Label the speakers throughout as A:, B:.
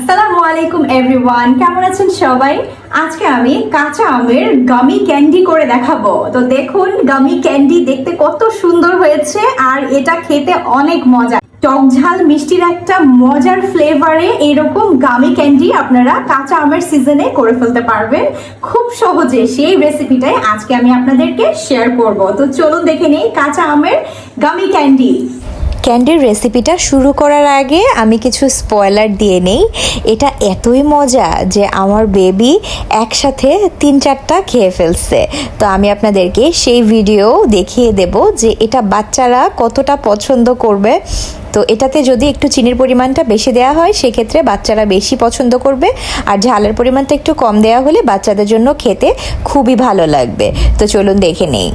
A: আসসালামু আলাইকুম এভরিওয়ান, কেমন আছেন সবাই? আজকে আমি কাঁচা আমের গামি ক্যান্ডি করে দেখাবো। তো দেখুন, গামি ক্যান্ডি দেখতে কত সুন্দর হয়েছে আর এটা খেতে অনেক মজা। টক ঝাল মিষ্টির একটা মজার ফ্লেভারে এরকম গামি ক্যান্ডি আপনারা কাঁচা আমের সিজনে করে ফেলতে পারবেন খুব সহজে। সেই রেসিপিটাই আজকে আমি আপনাদেরকে শেয়ার করব। তো চলুন দেখে নেই কাঁচা আমের গামি ক্যান্ডি।
B: ক্যান্ডির রেসিপিটা শুরু করার আগে আমি কিছু স্পয়লার দিয়ে নেই। এটা এতই মজা যে আমার বেবি একসাথে 3-4টা খেয়ে ফেলছে। তো আমি আপনাদেরকে সেই ভিডিও দেখিয়ে দেব যে এটা বাচ্চারা কতটা পছন্দ করবে। তো এটাতে যদি একটু চিনির পরিমাণটা বেশি দেওয়া হয় সেক্ষেত্রে বাচ্চারা বেশি পছন্দ করবে, আর ঝালের পরিমাণটা একটু কম দেওয়া হলে বাচ্চাদের জন্য খেতে খুবই ভালো লাগবে। তো চলুন দেখে নেই।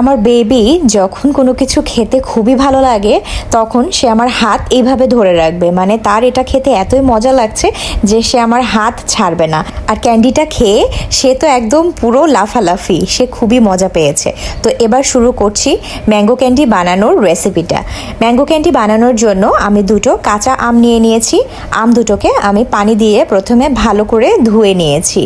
B: আমার বেবি যখন কোনো কিছু খেতে খুবই ভালো লাগে তখন সে আমার হাত এইভাবে ধরে রাখবে, মানে তার এটা খেতে এতই মজা লাগছে যে সে আমার হাত ছাড়বে না। আর ক্যান্ডিটা খেয়ে সে তো একদম পুরো লাফালাফি, সে খুবই মজা পেয়েছে। তো এবার শুরু করছি ম্যাঙ্গো ক্যান্ডি বানানোর রেসিপিটা। ম্যাঙ্গো ক্যান্ডি বানানোর জন্য আমি 2টো কাঁচা আম নিয়ে নিয়েছি। আম দুটোকে আমি পানি দিয়ে প্রথমে ভালো করে ধুয়ে নিয়েছি।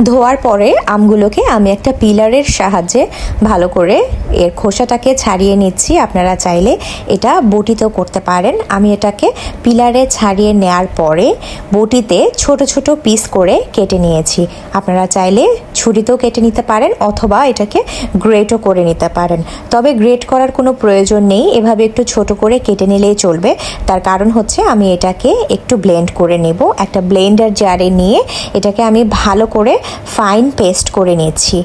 B: ধোয়ার পরে আমগুলোকে আমি একটা পিলারের সাহায্যে ভালো করে এর খোসাটাকে ছাড়িয়ে নিচ্ছি। আপনারা চাইলে এটা বটিতেও করতে পারেন। আমি এটাকে পিলারে ছাড়িয়ে নেওয়ার পরে বটিতে ছোট ছোট পিস করে কেটে নিয়েছি। আপনারা চাইলে ছুরিতেও কেটে নিতে পারেন অথবা এটাকে গ্রেটও করে নিতে পারেন। তবে গ্রেট করার কোনো প্রয়োজন নেই, এভাবে একটু ছোট করে কেটে নিলেই চলবে। তার কারণ হচ্ছে আমি এটাকে একটু ব্লেন্ড করে নেব। একটা ব্লেন্ডার জারে নিয়ে এটাকে আমি ভালো করে ফাইন পেস্ট করে নিচ্ছি।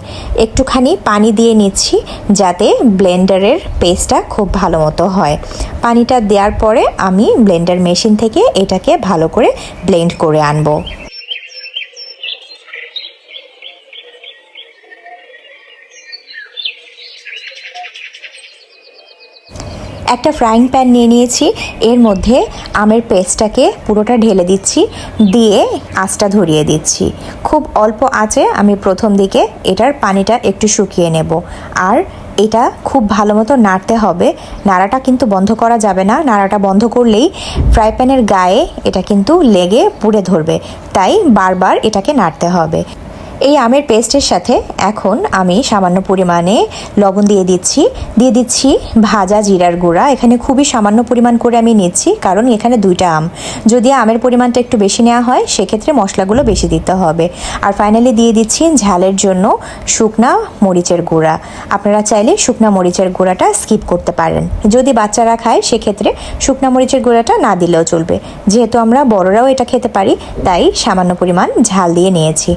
B: একটুখানি পানি দিয়ে নিচ্ছি যাতে ব্লেন্ডারের পেস্টটা খুব ভালো মতো হয়। পানিটা দেওয়ার পরে আমি ব্লেন্ডার মেশিন থেকে এটাকে ভালো করে ব্লেন্ড করে আনবো। একটা ফ্রাইং প্যান নিয়ে নিয়েছি, এর মধ্যে আমের পেস্টটাকে পুরোটা ঢেলে দিচ্ছি, দিয়ে আঁচটা ধরিয়ে দিচ্ছি। খুব অল্প আঁচে আমি প্রথম দিকে এটার পানিটা একটু শুকিয়ে নেব। আর এটা খুব ভালো মতো নাড়তে হবে, নাড়াটা কিন্তু বন্ধ করা যাবে না। নাড়াটা বন্ধ করলেই ফ্রাই প্যানের গায়ে এটা কিন্তু লেগে পুড়ে ধরবে, তাই বারবার এটাকে নাড়তে হবে। এই আমের পেস্টের সাথে এখন আমি সামান্য পরিমাণে লবণ দিয়ে দিচ্ছি ভাজা জিরার গুঁড়া। এখানে খুবই সামান্য পরিমাণ করে আমি নিচ্ছি, কারণ এখানে 2টা আম। যদি আমের পরিমাণটা একটু বেশি নেওয়া হয় সেক্ষেত্রে মশলাগুলো বেশি দিতে হবে। আর ফাইনালি দিয়ে দিচ্ছি ঝালের জন্য শুকনা মরিচের গুঁড়া। আপনারা চাইলে শুকনা মরিচের গুঁড়াটা স্কিপ করতে পারেন। যদি বাচ্চারা খায় সেক্ষেত্রে শুকনা মরিচের গুঁড়াটা না দিলেও চলবে। যেহেতু আমরা বড়রাও এটা খেতে পারি তাই সামান্য পরিমাণ ঝাল দিয়ে নিয়েছি।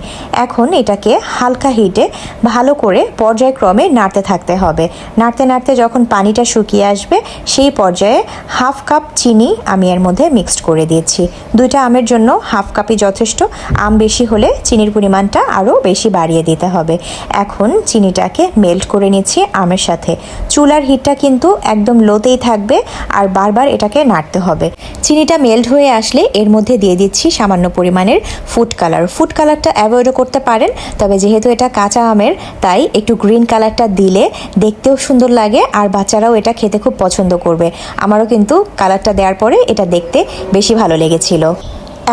B: এখন এটাকে হালকা হিটে ভালো করে পর্যায়ক্রমে নাড়তে থাকতে হবে। নাড়তে নাড়তে যখন পানিটা শুকিয়ে আসবে সেই পর্যায়ে হাফ কাপ চিনি আমি এর মধ্যে মিক্সড করে দিয়েছি। 2টা আমের জন্য হাফ কাপই যথেষ্ট। আম বেশি হলে চিনির পরিমাণটা আরও বেশি বাড়িয়ে দিতে হবে। এখন চিনিটাকে মেল্ট করে নিচ্ছি আমের সাথে। চুলার হিটটা কিন্তু একদম লোতেই থাকবে আর বারবার এটাকে নাড়তে হবে। চিনিটা মেল্ট হয়ে আসলে এর মধ্যে দিয়ে দিচ্ছি সামান্য পরিমাণের ফুড কালার। ফুড কালারটা অ্যাভয়েডও করতে পারেন, তবে যেহেতু এটা কাঁচা আমের তাই একটু গ্রিন কালারটা দিলে দেখতেও সুন্দর লাগে আর বাচ্চারাও এটা খেতে খুব পছন্দ করবে। আমারও কিন্তু কালারটা দেওয়ার পরে এটা দেখতে বেশি ভালো লেগেছিল।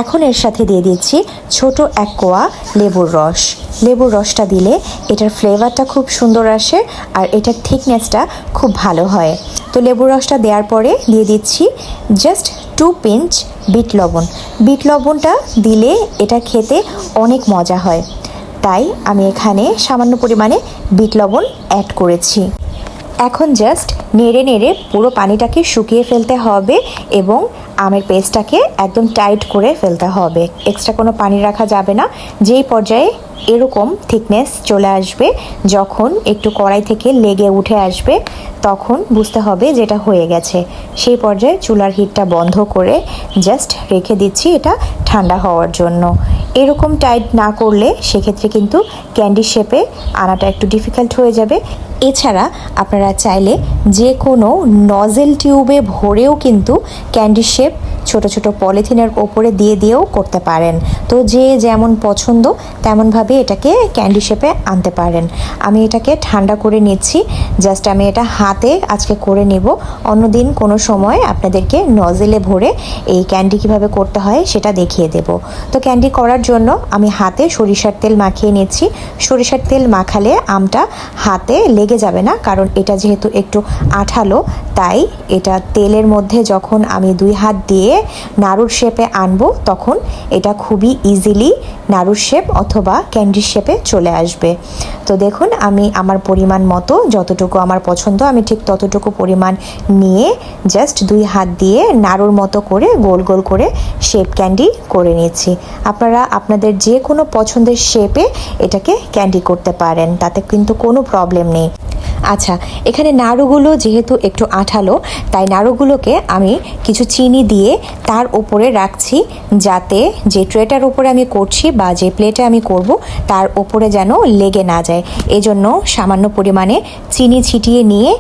B: এখন এর সাথে দিয়ে দিচ্ছি ছোট 1 কোয়া লেবুর রস। লেবুর রসটা দিলে এটার ফ্লেভারটা খুব সুন্দর আসে আর এটার থিকনেসটা খুব ভালো হয়। তো লেবুর রসটা দেওয়ার পরে দিয়ে দিচ্ছি জাস্ট 2 পিঞ্চ বিট লবণ। বিট লবণটা দিলে এটা খেতে অনেক মজা হয়, তাই আমি এখানে সামান্য পরিমাণে বিট লবণ অ্যাড করেছি। এখন জাস্ট নেড়ে নেড়ে পুরো পানিটাকে শুকিয়ে ফেলতে হবে এবং আমের পেস্টটাকে একদম টাইট করে ফেলতে হবে। এক্সট্রা কোনো পানি রাখা যাবে না। যেই পর্যায়ে এরকম থিকনেস চলে আসবে, যখন একটু কড়াই থেকে লেগে উঠে আসবে, তখন বুঝতে হবে যেটা হয়ে গেছে। সেই পর্যায়ে চুলার হিটটা বন্ধ করে জাস্ট রেখে দিচ্ছি এটা ঠান্ডা হওয়ার জন্য। এরকম টাইট না করলে সেক্ষেত্রে কিন্তু ক্যান্ডি শেপে আনাটা একটু ডিফিকাল্ট হয়ে যাবে। এছাড়া আপনারা চাইলে যে কোনো নজেল টিউবে ভরেও কিন্তু ক্যান্ডি শেপ ছোট ছোট পলিথিনের ওপরে দিয়ে দিয়েও করতে পারেন। তো যে যেমন পছন্দ তেমনভাবে এটাকে ক্যান্ডি শেপে আনতে পারেন। আমি এটাকে ঠান্ডা করে নিচ্ছি, জাস্ট আমি এটা হাতে আজকে করে নেব। অন্যদিন কোনো সময় আপনাদেরকে নজেলে ভরে এই ক্যান্ডি কিভাবে করতে হয় সেটা দেখিয়ে দেব। তো ক্যান্ডি করার জন্য আমি হাতে সরিষার তেল মাখিয়ে নিচ্ছি। সরিষার তেল মাখালে আমটা হাতে লেগে যাবে না, কারণ এটা যেহেতু একটু আঠালো, তাই এটা তেলের মধ্যে যখন আমি 2 হাত দিয়ে নাড়ুর শেপে আনবো তখন এটা খুবই ইজিলি নাড়ুর শেপ অথবা ক্যান্ডির শেপে চলে আসবে। তো দেখুন আমি আমার পরিমাণ মতো যতটুকু আমার পছন্দ আমি ঠিক ততটুকু পরিমাণ নিয়ে জাস্ট 2 হাত দিয়ে নাড়ুর মতো করে গোল গোল করে শেপ ক্যান্ডি করে নিচ্ছি। আপনারা আপনাদের যে কোনো পছন্দের শেপে এটাকে ক্যান্ডি করতে পারেন, তাতে কিন্তু কোনো প্রবলেম নেই। আচ্ছা, এখানে নাড়ুগুলো যেহেতু একটু আঠালো, তাই নাড়ুগুলোকে আমি কিছু চিনি দিয়ে তার উপরে রাখছি, যাতে যে ট্রেটার উপরে আমি করছি বা যে প্লেটে আমি করব তার উপরে যেন লেগে না যায়। এজন্য সামান্য পরিমাণে চিনি ছিটিয়ে নিয়ে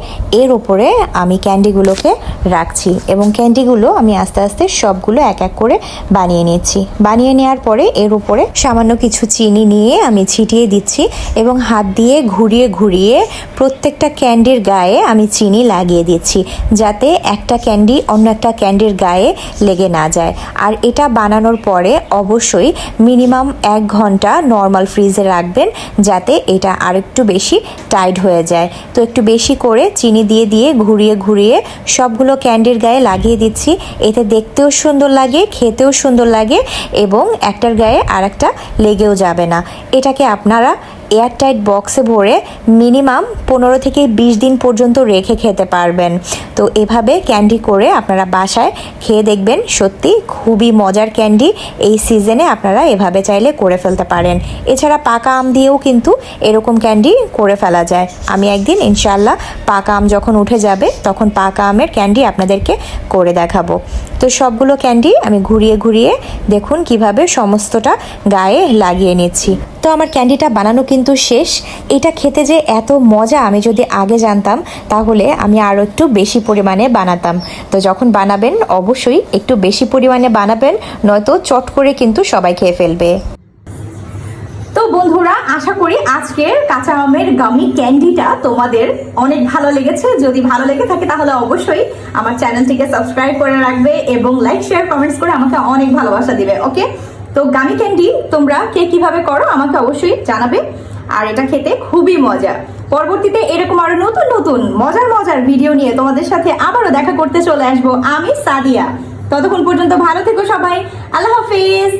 B: এর উপরে আমি ক্যান্ডিগুলোকে রাখছি এবং ক্যান্ডিগুলো আমি আস্তে আস্তে সবগুলো এক এক করে বানিয়ে নিচ্ছি। বানিয়ে নেওয়ার পরে এর উপরে সামান্য কিছু চিনি নিয়ে আমি ছিটিয়ে দিচ্ছি এবং হাত দিয়ে ঘুরিয়ে ঘুরিয়ে প্রত্যেকটা ক্যান্ডির গায়ে আমি চিনি লাগিয়ে দিচ্ছি, যাতে একটা ক্যান্ডি অন্য একটা ক্যান্ডির গায়ে লেগে না যায়। আর এটা বানানোর পরে অবশ্যই মিনিমাম 1 ঘন্টা নর্মাল ফ্রিজে রাখবেন, যাতে এটা আরেকটু বেশি টাইট হয়ে যায়। তো একটু বেশি করে চিনি দিয়ে দিয়ে ঘুরিয়ে ঘুরিয়ে সবগুলো ক্যান্ডির গায়ে লাগিয়ে দিচ্ছি। এতে দেখতেও সুন্দর লাগে, খেতেও সুন্দর লাগে এবং একটার গায়ে আর একটা লেগেও যাবে না। এটাকে আপনারা এয়ারটাইট বক্সে ভরে মিনিমাম 15 থেকে 20 দিন পর্যন্ত রেখে খেতে পারবেন। তো এভাবে ক্যান্ডি করে আপনারা বাসায় খেয়ে দেখবেন, সত্যি খুবই মজার ক্যান্ডি। এই সিজনে আপনারা এভাবে চাইলে করে ফেলতে পারেন। এছাড়া পাকা আম দিয়েও কিন্তু এরকম ক্যান্ডি করে ফেলা যায়। আমি একদিন ইনশাআল্লাহ পাকা আম যখন উঠে যাবে তখন পাকা আমের ক্যান্ডি আপনাদেরকে করে দেখাবো। তো সবগুলো ক্যান্ডি আমি ঘুরিয়ে ঘুরিয়ে দেখুন কিভাবে সমস্তটা গায়ে লাগিয়ে নিচ্ছি। তো আমার ক্যান্ডিটা বানানো কিন্তু শেষ। এটা খেতে যে এত মজা আমি যদি আগে জানতাম তাহলে আমি আরও একটু বেশি পরিমাণে বানাতাম। তো যখন বানাবেন অবশ্যই একটু বেশি পরিমাণে বানাবেন, নয়তো চট করে কিন্তু সবাই খেয়ে ফেলবে।
A: তো বন্ধুরা, আশা করি আজকের কাঁচা আমের গামি ক্যান্ডিটা তোমাদের অনেক ভালো লেগেছে। যদি ভালো লেগে থাকে তাহলে অবশ্যই আমার চ্যানেলটিকে সাবস্ক্রাইব করে রাখবে এবং লাইক শেয়ার কমেন্টস করে আমাকে অনেক ভালোবাসা দিবে। ওকে, তো গামি ক্যান্ডি তোমরা কে কিভাবে করো আমাকে অবশ্যই জানাবে। আর এটা খেতে খুবই মজা। পরবর্তীতে এরকম আরো নতুন নতুন মজার মজার ভিডিও নিয়ে তোমাদের সাথে আবারও দেখা করতে চলে আসবো আমি, সাদিয়া। ততক্ষণ পর্যন্ত ভালো থেকো সবাই। আল্লাহ হাফিজ।